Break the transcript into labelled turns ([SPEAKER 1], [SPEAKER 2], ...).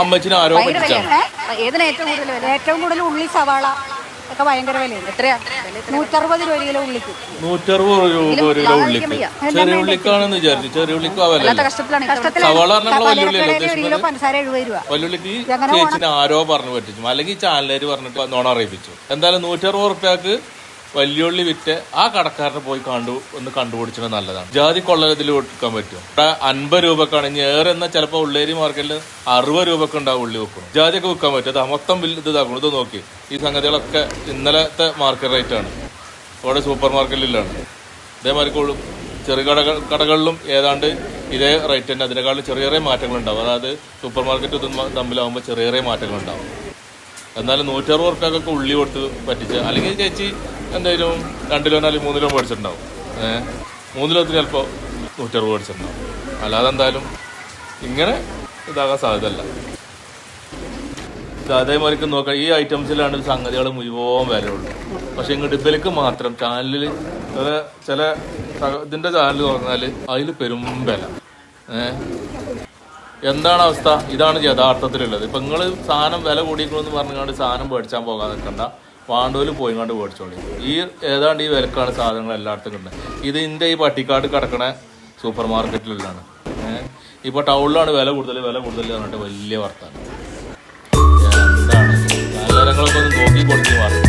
[SPEAKER 1] അമ്മച്ചിന് ആരോ
[SPEAKER 2] ഏറ്റവും കൂടുതൽ ഉള്ളി സവാള ഒക്കെ ഭയങ്കര വിലയാണ്. എത്രയാ? 160 രൂപ കിലോ ഉള്ളിക്ക്.
[SPEAKER 1] 160 രൂപ ഒരു കിലോ ഉള്ളിക്ക്. ചെറിയ ഉള്ളിക്കാണെന്ന് വിചാരിച്ചു. ചെറിയ ഉള്ളിക്ക് സവാള
[SPEAKER 2] കിലോ പഞ്ചസാര 70 രൂപ.
[SPEAKER 1] വല്ലുള്ളിക്ക് ചേച്ചിനെ ആരോ പറഞ്ഞു പറ്റിച്ചു, അല്ലെങ്കിൽ ചാനലേര് പറഞ്ഞിട്ട് നോണ അറിയിപ്പിച്ചു. എന്തായാലും 160 റുപ്യക്ക് വലിയുള്ളി വിറ്റ് ആ കടക്കാരനെ പോയി ഒന്ന് കണ്ടുപിടിച്ചത് നല്ലതാണ്. ജാതി കൊള്ള ഇതിൽ കൊടുക്കാൻ പറ്റും. ഇവിടെ 50 രൂപക്കാണ്. ഇനി ഏറെ എന്നാൽ ചിലപ്പോൾ ഉള്ളേരി മാർക്കറ്റിൽ 60 രൂപക്ക് ഉണ്ടാവും ഉള്ളി വെക്കണം. ജാതിയൊക്കെ വിൽക്കാൻ പറ്റും. അത് മൊത്തം ബില്ല് ഇതാക്കണം. ഇത് നോക്കി, ഈ സംഗതികളൊക്കെ ഇന്നലത്തെ മാർക്കറ്റ് റേറ്റാണ്. ഇവിടെ സൂപ്പർ മാർക്കറ്റിലാണ്. ഇതേമാതിരി ചെറിയ കടകളിലും ഏതാണ്ട് ഇതേ റേറ്റ് തന്നെ. അതിനേക്കാളും ചെറിയ ചെറിയ മാറ്റങ്ങളുണ്ടാവും. അതായത് സൂപ്പർ മാർക്കറ്റ് ഇതും തമ്മിലാവുമ്പോൾ ചെറിയ ചെറിയ മാറ്റങ്ങളുണ്ടാവും. എന്നാലും 160 റുപ്യക്കൊക്കെ ഉള്ളി കൊടുത്ത് പറ്റിച്ച്, അല്ലെങ്കിൽ ചേച്ചി എന്തായാലും 2 കിലോ അല്ലെങ്കിൽ 3 കിലോ മേടിച്ചിട്ടുണ്ടാവും. 3 കിലോത്തിന് ചിലപ്പോൾ 160 മേടിച്ചിട്ടുണ്ടാവും. അല്ലാതെ എന്തായാലും ഇങ്ങനെ ഇതാകാൻ സാധ്യതയല്ല. അതേമാതിരിക്ക് നോക്കാം, ഈ ഐറ്റംസിലാണ് സംഗതികൾ മുഴുവൻ വിലയുള്ളൂ. പക്ഷെ ഇങ്ങോട്ട് ഇവർക്ക് മാത്രം ചാനലിൽ ചില ഇതിൻ്റെ ചാനൽ തുറന്നാൽ അതിൽ പെരും വില. എന്താണ് അവസ്ഥ? ഇതാണ് യഥാർത്ഥത്തിലുള്ളത്. ഇപ്പം നിങ്ങൾ സാധനം വില കൂടിക്കണമെന്ന് പറഞ്ഞുകൊണ്ട് സാധനം മേടിച്ചാൽ പോകാൻ നിൽക്കണ്ട. വാണ്ടൂരിൽ പോയിങ്ങാണ്ട് മേടിച്ചോളി. ഏതാണ്ട് ഈ വിലക്കാണ് സാധനങ്ങൾ എല്ലായിടത്തും കിട്ടുന്നത്. ഇത് എൻ്റെ ഈ പട്ടിക്കാട് കിടക്കണ സൂപ്പർ മാർക്കറ്റിലാണ്. ഇപ്പോൾ ടൗണിലാണ് വില കൂടുതൽ പറഞ്ഞിട്ട് വലിയ വർത്താനം. എന്താണ് കാര്യങ്ങളൊക്കെ ഒന്ന് നോക്കി കൊടുത്ത് മാറും.